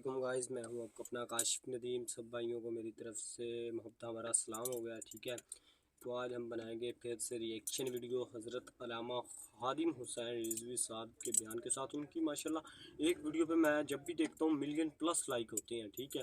علیکم گائز، میں ہوں آپ کو اپنا کاشف ندیم۔ سب بھائیوں کو میری طرف سے محبت ہمارا سلام ہو گیا، ٹھیک ہے۔ تو آج ہم بنائیں گے پھر سے ریئیکشن ویڈیو حضرت علامہ خادم حسین رضوی صاحب کے بیان کے ساتھ۔ ان کی ماشاءاللہ ایک ویڈیو پہ میں جب بھی دیکھتا ہوں ملین پلس لائک ہوتے ہیں، ٹھیک ہے۔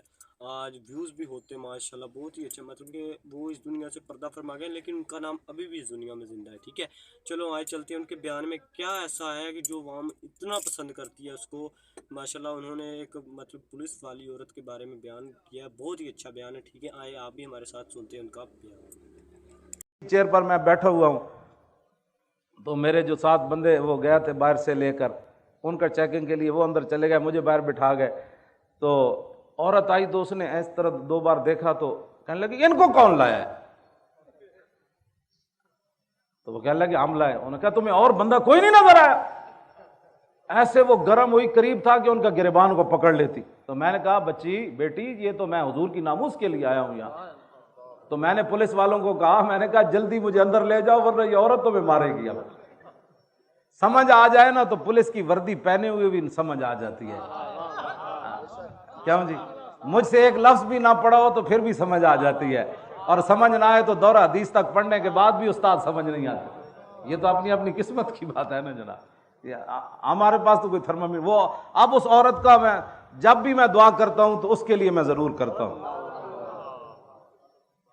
آج ویوز بھی ہوتے ہیں ماشاءاللہ، بہت ہی اچھا، مطلب کہ وہ اس دنیا سے پردہ فرما گئے لیکن ان کا نام ابھی بھی اس دنیا میں زندہ ہے، ٹھیک ہے۔ چلو آئے چلتے ہیں ان کے بیان میں کیا ایسا ہے کہ جو عوام اتنا پسند کرتی ہے اس کو۔ ماشاءاللہ انہوں نے ایک مطلب پولیس والی عورت کے بارے میں بیان کیا ہے، بہت ہی اچھا بیان ہے، ٹھیک ہے۔ آئے آپ بھی ہمارے ساتھ سنتے ہیں ان کا بیان۔ چیئر پر میں بیٹھا ہوا ہوں تو میرے جو 7 بندے وہ گئے تھے باہر سے لے کر، ان کا چیکنگ کے لیے وہ اندر چلے گئے، مجھے باہر بٹھا گئے۔ تو عورت آئی تو اس نے اس طرح 2 بار دیکھا تو کہنے لگی ان کو کون لایا ہے؟ تو وہ کہنے لگے ہم لائے۔ انہوں نے کہا تمہیں اور بندہ کوئی نہیں نظر آیا؟ ایسے وہ گرم ہوئی، قریب تھا کہ ان کا گریبان کو پکڑ لیتی۔ تو میں نے کہا بچی بیٹی یہ تو میں حضور کی ناموس کے لیے آیا ہوں یہاں۔ تو میں نے پولیس والوں کو کہا، میں نے کہا جلدی مجھے اندر لے جاؤ ورنہ یہ عورت تو میں مارے گی۔ اب سمجھ آ جائے نا تو پولیس کی وردی پہنے ہوئے بھی سمجھ آ جاتی ہے، کیوں جی؟ مجھ سے ایک لفظ بھی نہ پڑھا ہو تو پھر بھی سمجھ آ جاتی ہے، اور سمجھ نہ آئے تو دورہ حدیث تک پڑھنے کے بعد بھی استاد سمجھ نہیں آتے۔ یہ تو اپنی اپنی قسمت کی بات ہے نا جناب۔ ہمارے پاس تو کوئی تھرمامیٹر وہ اب اس عورت کا میں جب بھی میں دعا کرتا ہوں تو اس کے لیے میں ضرور کرتا ہوں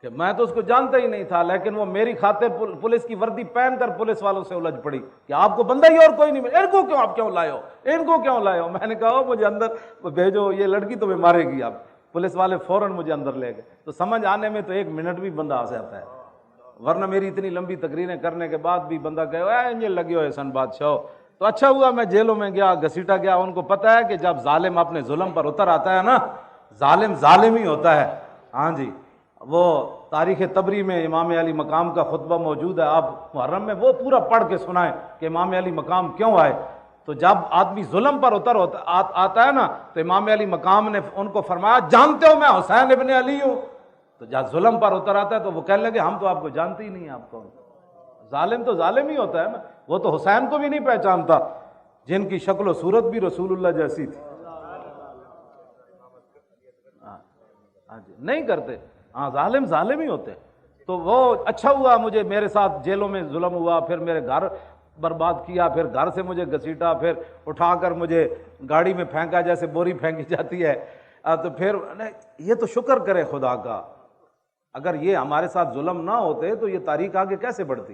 کہ میں تو اس کو جانتا ہی نہیں تھا، لیکن وہ میری خاطر پولیس کی وردی پہن کر پولیس والوں سے الجھ پڑی کہ آپ کو بندہ ہی اور کوئی نہیں ملا، ان کو کیوں آپ کیوں لائے ہو، ان کو کیوں لائے ہو؟ میں نے کہا مجھے اندر بھیجو، یہ لڑکی تو میں مارے گی۔ آپ پولیس والے فوراً مجھے اندر لے گئے۔ تو سمجھ آنے میں تو 1 منٹ بھی بندہ آ جاتا ہے، ورنہ میری اتنی لمبی تقریریں کرنے کے بعد بھی بندہ کہے انجل لگے ہوئے سن بادشاہ۔ تو اچھا ہوا میں جیلوں میں گیا، گھسیٹا گیا۔ ان کو پتہ ہے کہ جب ظالم اپنے ظلم پر اتر آتا ہے نا، ظالم ظالم ہی ہوتا ہے۔ ہاں جی، وہ تاریخ طبری میں امام علی مقام کا خطبہ موجود ہے، آپ محرم میں وہ پورا پڑھ کے سنائیں کہ امام علی مقام کیوں آئے۔ تو جب آدمی ظلم پر آتا ہے نا تو امام علی مقام نے ان کو فرمایا جانتے ہو میں حسین ابن علی ہوں؟ تو جب ظلم پر اتر آتا ہے تو وہ کہنے لگے ہم تو آپ کو جانتے ہی نہیں، آپ کون؟ ظالم تو ظالم ہی ہوتا ہے نا۔ وہ تو حسین کو بھی نہیں پہچانتا جن کی شکل و صورت بھی رسول اللہ جیسی تھی۔ ہاں جی، نہیں کرتے، ہاں ظالم ظالم ہی ہوتے۔ تو وہ اچھا ہوا مجھے میرے ساتھ جیلوں میں ظلم ہوا، پھر میرے گھر برباد کیا، پھر گھر سے مجھے گھسیٹا، پھر اٹھا کر مجھے گاڑی میں پھینکا جیسے بوری پھینکی جاتی ہے۔ تو پھر یہ تو شکر کرے خدا کا، اگر یہ ہمارے ساتھ ظلم نہ ہوتے تو یہ تاریخ آگے کیسے بڑھتی؟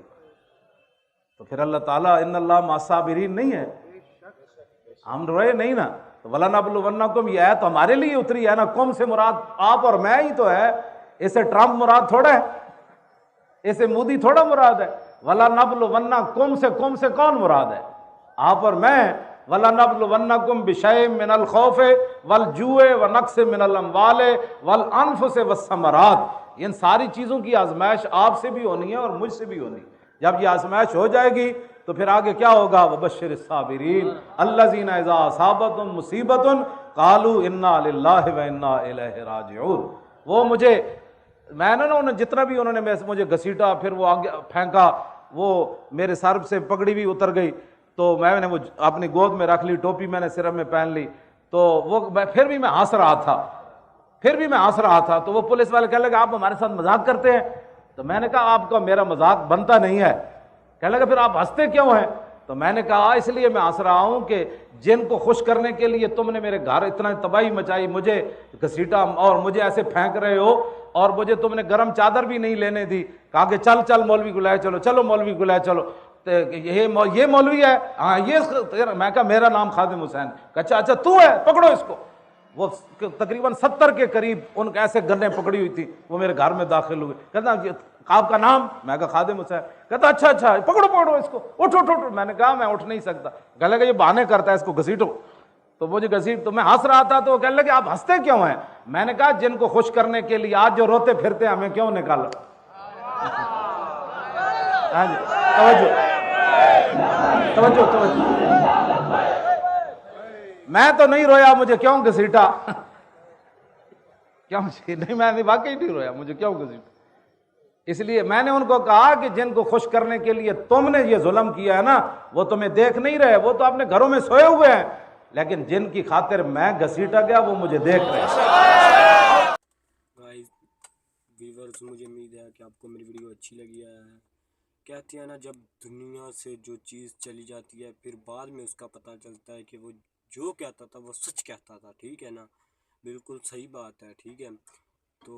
تو پھر اللہ تعالیٰ ان اللہ مع الصابرین نہیں ہے، ہم روئے نہیں نا۔ تو وَلَنَبْلُوَنَّكُمْ یہ ہے تو ہمارے لیے اتری ہے نا، کم سے مراد آپ اور میں ہی تو ہے، اسے ٹرمپ مراد تھوڑا ہے، اسے مودی تھوڑا مراد ہے۔ وَلَنَبْلُوَنَّكُمْ سے کم سے کون مراد ہے؟ آپ اور میں۔ وَلَنَبْلُوَنَّكُمْ بِشَيْءٍ مِّنَ الْخَوْفِ وَالْجُوعِ وَنَقْصٍ مِّنَ الْأَمْوَالِ وَالْأَنفُسِ وَالثَّمَرَاتِ، ان ساری چیزوں کی آزمائش آپ سے بھی ہونی ہے اور مجھ سے بھی ہونی ہے۔ جب یہ آزمائش ہو جائے گی تو پھر آگے کیا ہوگا؟ وَبَشِّرِ الصَّابِرِينَ الَّذِينَ إِذَا أَصَابَتْهُمْ مُصِيبَةٌ قَالُوا إِنَّا لِلَّهِ وَإِنَّا إِلَيْهِ راجعون۔ وہ مجھے میں نے انہوں نے جتنا بھی انہوں نے مجھے گھسیٹا، پھر وہ آگے پھینکا، وہ میرے سر سے پگڑی بھی اتر گئی، تو میں نے وہ اپنی گود میں رکھ لی، ٹوپی میں نے سر میں پہن لی، تو وہ پھر بھی میں ہنس رہا تھا۔ تو وہ پولیس والے کہنے لگے آپ ہمارے ساتھ مذاق کرتے ہیں؟ تو میں نے کہا آپ کا میرا مذاق بنتا نہیں ہے۔ کہنے لگا پھر آپ ہنستے کیوں ہیں؟ تو میں نے کہا اس لیے میں ہنس رہا ہوں کہ جن کو خوش کرنے کے لیے تم نے میرے گھر اتنا تباہی مچائی، مجھے گھسیٹا اور مجھے ایسے پھینک رہے ہو، اور مجھے تم نے گرم چادر بھی نہیں لینے دی، کہا کہ چل مولوی کو لے چلو، چلو مولوی کو لے چلو، یہ مولوی ہے؟ ہاں یہ۔ میں کہا میرا نام خادم حسین۔ اچھا تو ہے، پکڑو اس کو۔ وہ تقریباً 70 کے قریب ان ایسے گنیں پکڑی ہوئی تھی، وہ میرے گھر میں داخل ہوئے۔ کہتا آپ کا نام؟ میں کہا خادم حسین۔ کہتا اچھا پکڑو اس کو، اٹھو۔ میں نے کہا میں اٹھ نہیں سکتا۔ کہنے لگا یہ بہانے کرتا ہے، اس کو گھسیٹو۔ تو مجھے تو میں ہنس رہا تھا، تو وہ کہنے لگے آپ ہنستے کیوں ہیں؟ میں نے کہا جن کو خوش کرنے کے لیے آج جو روتے پھرتے ہمیں کیوں نکالا؟ ہاں جی، توجہ۔ میں تو نہیں رویا، مجھے کیوں گھسیٹا؟ کیوں نہیں، میں واقعی نہیں رویا، مجھے کیوں گھسیٹا؟ اس لیے میں نے ان کو کہا کہ جن کو خوش کرنے کے لیے تم نے یہ ظلم کیا ہے نا، وہ تمہیں دیکھ نہیں رہے، وہ تو اپنے گھروں میں سوئے ہوئے ہیں، لیکن جن کی خاطر میں گھسیٹا گیا وہ مجھے دیکھ رہے ہیں۔ گائز ویورز، مجھے امید ہے کہ آپ کو میری ویڈیو اچھی لگی ہے۔ کہتے ہیں نا، جب دنیا سے جو چیز چلی جاتی ہے پھر بعد میں اس کا پتہ چلتا ہے کہ وہ جو کہتا تھا وہ سچ کہتا تھا، ٹھیک ہے نا، بالکل صحیح بات ہے، ٹھیک ہے۔ تو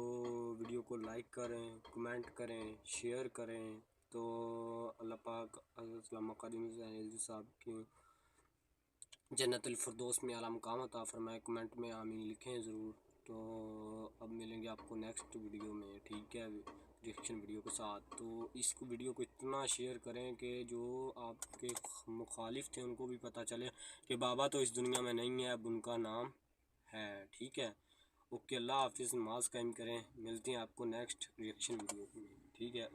ویڈیو کو لائک کریں، کمنٹ کریں، شیئر کریں، تو اللہ پاک حضرت علامہ قادری حسین رضوی صاحب کی جنت الفردوس میں اعلیٰ مقام عطا فرمائے۔ کمنٹ میں آمین لکھیں ضرور۔ تو اب ملیں گے آپ کو نیکسٹ ویڈیو میں، ٹھیک ہے، ریئیکشن ویڈیو کے ساتھ۔ تو اس کو ویڈیو کو اتنا شیئر کریں کہ جو آپ کے مخالف تھے ان کو بھی پتہ چلے کہ بابا تو اس دنیا میں نہیں ہے، اب ان کا نام ہے، ٹھیک ہے۔ اوکے، اللہ حافظ، نماز قائم کریں، ملتے ہیں آپ کو نیکسٹ ریئیکشن ویڈیو میں، ٹھیک ہے۔